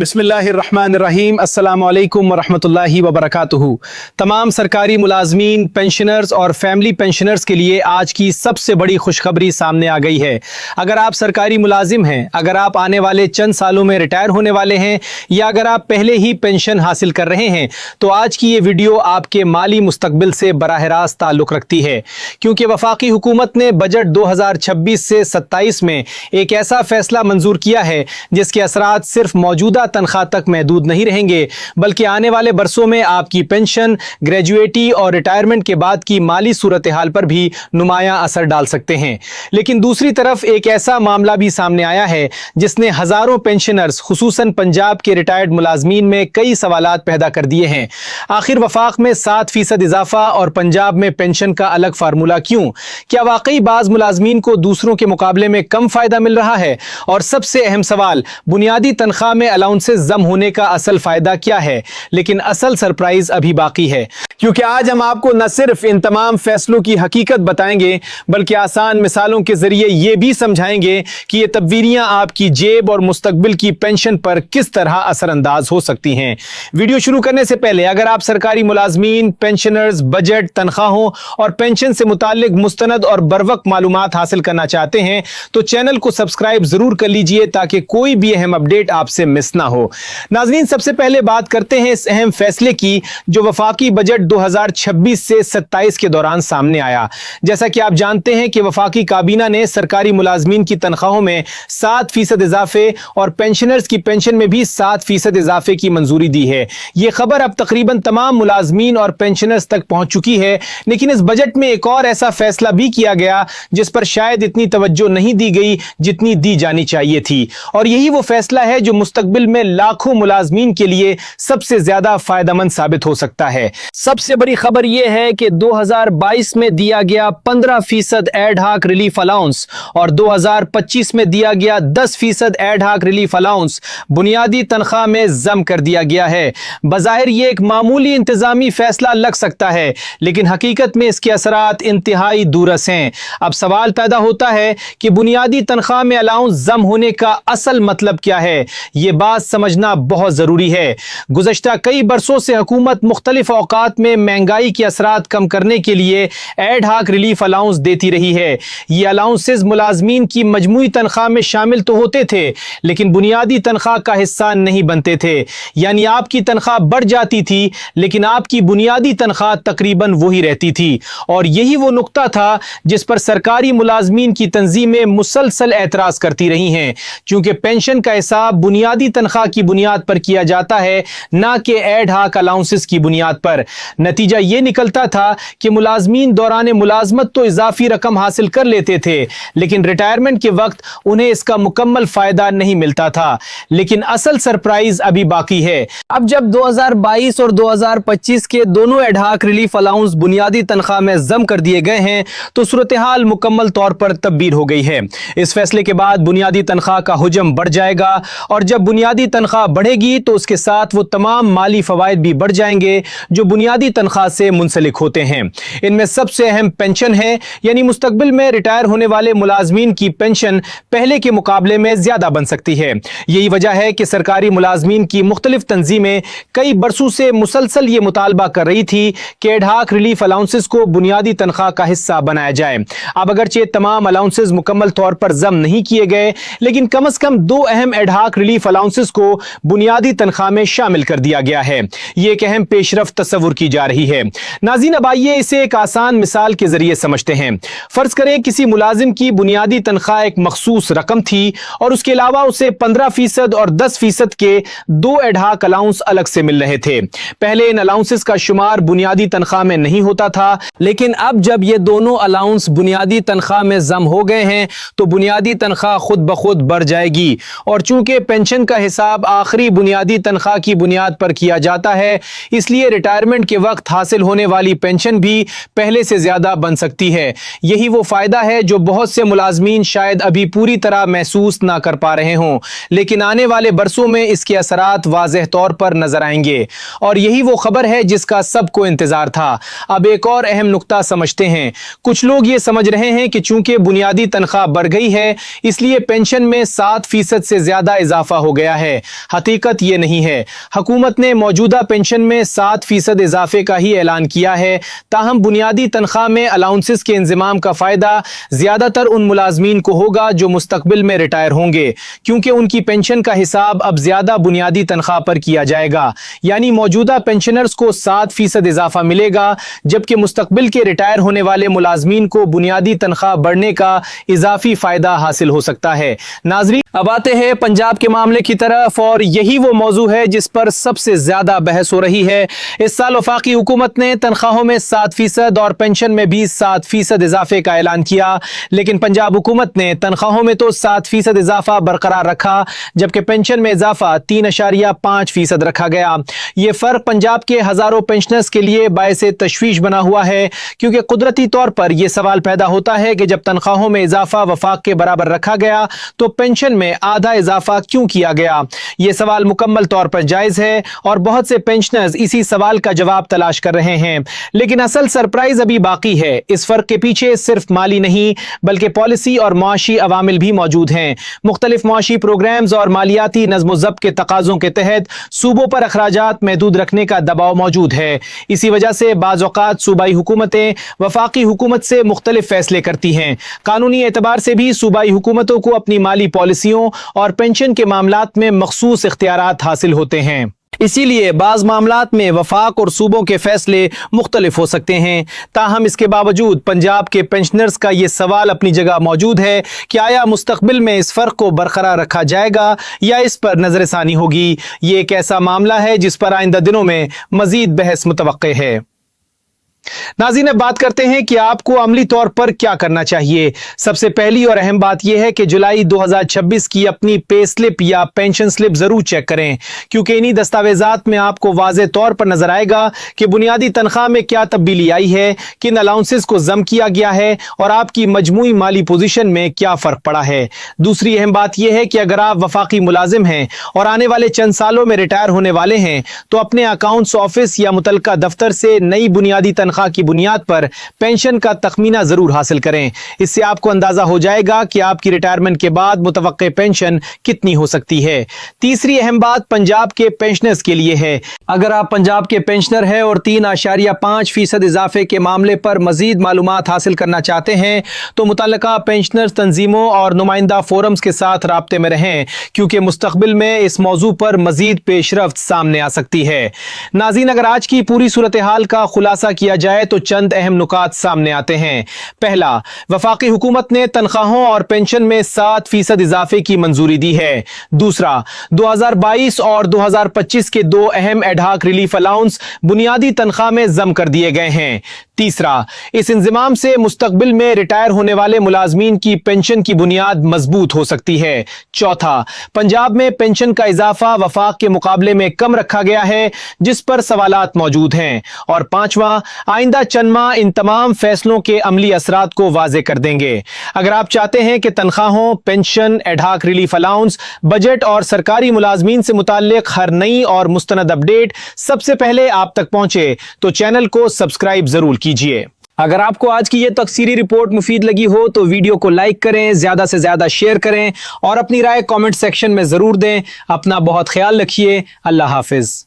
बिस्मिल्लाहिर्रहमानिर्रहीम, अस्सलाम वालेकुम वरहमतुल्लाहि वबरकातुहू। तमाम सरकारी मुलाजमीन, पेंशनर्स और फैमिली पेंशनर्स के लिए आज की सबसे बड़ी खुशखबरी सामने आ गई है। अगर आप सरकारी मुलाजिम हैं, अगर आप आने वाले चंद सालों में रिटायर होने वाले हैं या अगर आप पहले ही पेंशन हासिल कर रहे हैं, तो आज की ये वीडियो आपके माली मुस्तकबिल से बराह रास्त ताल्लुक़ रखती है, क्योंकि वफाकी हुकूमत ने बजट 2026 से 27 में एक ऐसा फैसला मंजूर किया है जिसके असरात सिर्फ मौजूदा तनख्वाह तक महदूद नहीं रहेंगे, बल्कि आने वाले बरसों में आपकी पेंशन, ग्रेजुएटी और रिटायरमेंट के बाद की माली सूरत हाल पर भी नुमायां असर डाल सकते हैं। लेकिन दूसरी तरफ एक ऐसा मामला भी सामने आया है जिसने हजारों पेंशनर्स, खुसूसन पंजाब के रिटायर्ड मुलाजमीन में कई सवालात पैदा कर दिए हैं। आखिर वफाक में 7% इजाफा और पंजाब में पेंशन का अलग फार्मूला क्यों? क्या वाकई बाज मुलाजमीन को दूसरों के मुकाबले में कम फायदा मिल रहा है? और सबसे अहम सवाल, बुनियादी तनख्वाह में अलाउंसेस जम होने का असल फायदा क्या है? लेकिन असल सरप्राइज अभी बाकी है, क्योंकि आज हम आपको न सिर्फ इन तमाम फैसलों की हकीकत बताएंगे, बल्कि आसान मिसालों के जरिए ये भी समझाएंगे कि ये तब्दीलियां आपकी जेब और मुस्तकबिल की पेंशन पर किस तरह असरअंदाज हो सकती हैं। वीडियो शुरू करने से पहले अगर आप सरकारी मुलाजमीन, पेंशनर्स, बजट, तनख्वाहों और पेंशन से मुताल्लिक मुस्तनद और बरवक्त मालूमात हासिल करना चाहते हैं तो चैनल को सब्सक्राइब जरूर कर लीजिए ताकि कोई भी अहम अपडेट आपसे मिस ना हो। नाज़रीन, सबसे पहले बात करते हैं इस अहम फैसले की जो वफाकी बजट 2026 से 27 के दौरान सामने आया। जैसा कि आप जानते हैं कि वफाकी काबीना ने सरकारी मुलाजमीन की तनख्वाहों में 7% इजाफे और पेंशनर्स की पेंशन में भी 7% इजाफे की मंजूरी दी है। यह खबर अब तकरीबन तमाम मुलाजमीन और पेंशनर्स तक पहुंच चुकी है, लेकिन इस बजट में एक और ऐसा फैसला भी किया गया जिस पर शायद इतनी तवज्जो नहीं दी गई जितनी दी जानी चाहिए थी, और यही वो फैसला है जो मुस्तकबिल में लाखों मुलाजमीन के लिए सबसे ज्यादा फायदेमंद साबित हो सकता है। सबसे बड़ी खबर यह है कि 2022 में दिया गया 15% एडहाक रिलीफ अलाउंस और 2025 में दिया गया 10% एडहाक रिलीफ अलाउंस बुनियादी तनख्वाह में जम कर दिया गया है। बज़ाहिर ये एक मामूली इंतजामी फैसला लग सकता है, लेकिन हकीकत में इसके असरात इंतहाई दूरस हैं। अब सवाल पैदा होता है कि बुनियादी तनख्वाह में अलाउंस जम होने का असल मतलब क्या है? ये बात समझना बहुत जरूरी है। गुज़श्ता कई बरसों से हुकूमत मुख्तलिफ औकात में महंगाई के असरात कम करने के लिए एड हाक रिलीफ अलाउंस देती रही है। ये अलाउंसेस मुलाजमीन की मजमूई तनख्वाह में शामिल तो होते थे, लेकिन बुनियादी तनख्वाह का हिस्सा नहीं बनते थे। यानी आपकी तनख्वाह बढ़ जाती थी, लेकिन आपकी बुनियादी तनख्वाह तकरीबन वही रहती थी। और यही वो नुक्ता था जिस पर सरकारी मुलाजमीन की तंजीमें मुसलसल एतराज करती रही हैं, क्योंकि पेंशन का हिसाब बुनियादी तनख्वाह की बुनियाद पर किया जाता है, ना कि एड हाक अलाउंसेस की बुनियाद पर। नतीजा ये निकलता था कि मुलाजमीन दौरान मुलाजमत तो इजाफी रकम हासिल कर लेते थे, लेकिन रिटायरमेंट के वक्त उन्हें इसका मुकम्मल फायदा नहीं मिलता था। लेकिन असल सरप्राइज अभी बाकी है। अब जब 2022 और 2025 के दोनों एड हाक रिलीफ अलाउंस बुनियादी तनख्वाह में जम कर दिए गए हैं, तो सूरत हाल मुकम्मल तौर पर तब्दील हो गई है। इस फैसले के बाद बुनियादी तनख्वाह का हुजम बढ़ जाएगा, और जब बुनियादी तनख्वाह बढ़ेगी तो उसके साथ वो तमाम माली फवायद भी बढ़ जाएंगे जो बुनियादी तनख्वाह से मुंसलिक होते हैं। इनमें सबसे अहम पेंशन है, यानी मुस्तकबिल में रिटायर होने वाले मुलाजमीन की पेंशन पहले के मुकाबले में ज्यादा बन सकती है। यही वजह है कि सरकारी मुलाजमीन की मुख्तलिफ तंजीमें कई बरसों से मुसलसल ये मुतालबा कर रही थी कि एड हाक रिलीफ अलाउंसेस को बुनियादी तनख्वाह का हिस्सा बनाया जाए। अब अगरचे तमाम अलाउंसेस मुकम्मल तौर पर जम नहीं किए गए, लेकिन कम से कम 2 अहम एड हाक रिलीफ अलाउंसेस को बुनियादी तनख्वाह में शामिल कर दिया गया है। यह एक अहम पेशरफ तस्वुर की जा रही है। नाज़रीन, अब आइए इसे एक आसान मिसाल के जरिए समझते हैं। फर्ज करें किसी मुलाजिम की बुनियादी तनख्वाह एक मखसूस रकम थी और उसके अलावा उसे 15% और 10% के 2 एड हाक अलाउंस अलग से मिल रहे थे। पहले इन अलाउंसेस का शुमार बुनियादी तनख्वाह में नहीं होता था, लेकिन अब जब ये दोनों अलाउंस बुनियादी तनख्वाह में जम हो गए हैं तो बुनियादी तनख्वाह खुद ब खुद बढ़ जाएगी। और चूंकि पेंशन का हिसाब आखिरी बुनियादी तनख्वाह की बुनियाद पर किया जाता है, इसलिए रिटायरमेंट के वक्त हासिल होने वाली पेंशन भी पहले से ज्यादा बन सकती है। यही वो फायदा है जो बहुत से मुलाजमीन शायद अभी पूरी तरह महसूस ना कर पा रहे हों, लेकिन आने वाले बरसों में इसके असरात वाज़ेह तौर पर नजर आएंगे। और यही वो खबर है जिसका सबको इंतजार था। अब एक और अहम नुक्ता समझते हैं। कुछ लोग ये समझ रहे हैं कि चूंकि बुनियादी तनख्वाह बढ़ गई है इसलिए पेंशन में 7% से ज्यादा इजाफा हो गया है। हकीकत ये नहीं है। हुकूमत ने मौजूदा पेंशन में 7% इजाफे का ही ऐलान किया है। ताहम बुनियादी तनख्वाह में अलाउंसेस के इंतजाम का फायदा ज्यादातर उन मुलाजमीन को होगा जो मुस्तकबिल में रिटायर होंगे, क्योंकि उनकी पेंशन का हिसाब अब ज्यादा बुनियादी तनख्वाह पर किया जाएगा। यानी मौजूदा पेंशनर्स को 7% इजाफा मिलेगा, जबकि मुस्तकबिल के रिटायर होने वाले मुलाजमीन को बुनियादी तनख्वाह बढ़ने का इजाफी फायदा हासिल हो सकता है। नाजरीन, अब आते हैं पंजाब के मामले की तरफ, और यही वो मौजू है जिस पर सबसे ज्यादा बहस हो रही है। इस साल वफाकी हुकूमत ने तनख्वाहों में 7% और पेंशन में भी 7% इजाफे का ऐलान किया, लेकिन पंजाब हुकूमत ने तनख्वाहों में तो 7% इजाफा बरकरार रखा, जबकि पेंशन में इजाफा 3.5% रखा गया। ये फर्क पंजाब के हजारों पेंशनर्स के लिए बायस तशवीश बना हुआ है, क्योंकि कुदरती तौर पर यह सवाल पैदा होता है कि जब तनख्वाहों में इजाफा वफाक के बराबर रखा गया तो पेंशन में आधा इजाफा क्यों किया गया। यह सवाल मुकम्मल तौर पर जायज है और बहुत से पेंशनर्स इसी सवाल का जवाब तलाश कर रहे हैं। लेकिन असल सरप्राइज अभी बाकी है। इस फर्क के पीछे सिर्फ माली नहीं बल्कि पॉलिसी और मुआशी अवामिल भी मौजूद हैं। मुख्तलिफ मुआशी प्रोग्राम्स और मालियाती नज़्म ज़ब्त के तकाज़ों के तहत सूबों पर अखराजात महदूद रखने का दबाव मौजूद है। इसी वजह से बाज़ औक़ात सूबाई हुकूमतें वफाकी हुकूमत से मुख्तलिफ फैसले करती हैं। कानूनी एतबार से भी सूबाई हुकूमतों को अपनी माली पॉलिसियों और पेंशन के मामलात में मखसूस इख्तियारात हासिल होते हैं। इसीलिए बाज़ मामलात में वफाक और सूबों के फैसले मुख्तलिफ हो सकते हैं। ताहम इसके बावजूद पंजाब के पेंशनर्स का ये सवाल अपनी जगह मौजूद है कि आया मुस्तकबिल में इस फ़र्क को बरकरार रखा जाएगा या इस पर नज़रसानी होगी। ये एक ऐसा मामला है जिस पर आइंदा दिनों में मज़ीद बहस मुतवक्के है। नाज़रीन, अब बात करते हैं कि आपको अमली तौर पर क्या करना चाहिए। सबसे पहली और अहम बात यह है कि जुलाई 2026 की अपनी पे स्लिप या पेंशन स्लिप जरूर चेक करें, क्योंकि इन्हीं दस्तावेजात में आपको वाज़े तौर पर नजर आएगा कि बुनियादी तनख्वाह में क्या तब्दीली आई है, किन अलाउंसेस को जम किया गया है और आपकी मजमूई माली पोजीशन में क्या फर्क पड़ा है। दूसरी अहम बात यह है कि अगर आप वफाकी मुलाजिम हैं और आने वाले चंद सालों में रिटायर होने वाले हैं तो अपने अकाउंट्स ऑफिस या मुतलका दफ्तर से नई बुनियादी तनख्वाह की बुनियाद पर पेंशन का तखमीना जरूर हासिल करें। इससे आपको अंदाजा हो जाएगा कि आपकी रिटायरमेंट के बाद मुतवक्के पेंशन कितनी हो सकती है। तीसरी अहम बात पंजाब के पेंशनर्स के लिए है। अगर आप पंजाब के पेंशनर हैं और 3.5% इजाफे के मामले पर मजीद मालूमात हासिल करना चाहते हैं तो मुतल्लिका पेंशनर्स तंजीमों और नुमाइंदा फोरम्स के साथ राब्ते में रहें, क्योंकि मुस्तकबिल में इस मौजू पर मजीद पेशरफ्त सामने आ सकती है। नाज़रीन, अगर आज की पूरी सूरत हाल का खुलासा किया जाए तो चंद अहम नुकात सामने आते हैं। पहला, वफाकी हुकूमत ने तनख्वाहों और पेंशन में 7% इजाफे की मंजूरी दी है। दूसरा, 2022 और 2025 के दो अहम एडहाक रिलीफ अलाउंस बुनियादी तनख्वाह में जम कर दिए गए हैं। तीसरा, इस इंजमाम से मुस्तकबिल में रिटायर होने वाले मुलाजमीन की पेंशन की बुनियाद मजबूत हो सकती है। चौथा, पंजाब में पेंशन का इजाफा वफाक के मुकाबले में कम रखा गया है, जिस पर सवालात मौजूद हैं। और पांचवा, आइंदा चंद माह इन तमाम फैसलों के अमली असरात को वाजे कर देंगे। अगर आप चाहते हैं कि तनख्वाहों, pension, ad hoc relief allowance, budget और सरकारी मुलाजमीन से मुताल्लिक हर नई और मुस्तनद अपडेट सबसे पहले आप तक पहुंचे तो चैनल को सब्सक्राइब जरूर कीजिए। अगर आपको आज की ये तफसीरी रिपोर्ट मुफीद लगी हो तो वीडियो को लाइक करें, ज्यादा से ज्यादा शेयर करें और अपनी राय कमेंट सेक्शन में जरूर दें। अपना बहुत ख्याल रखिए। अल्लाह हाफिज।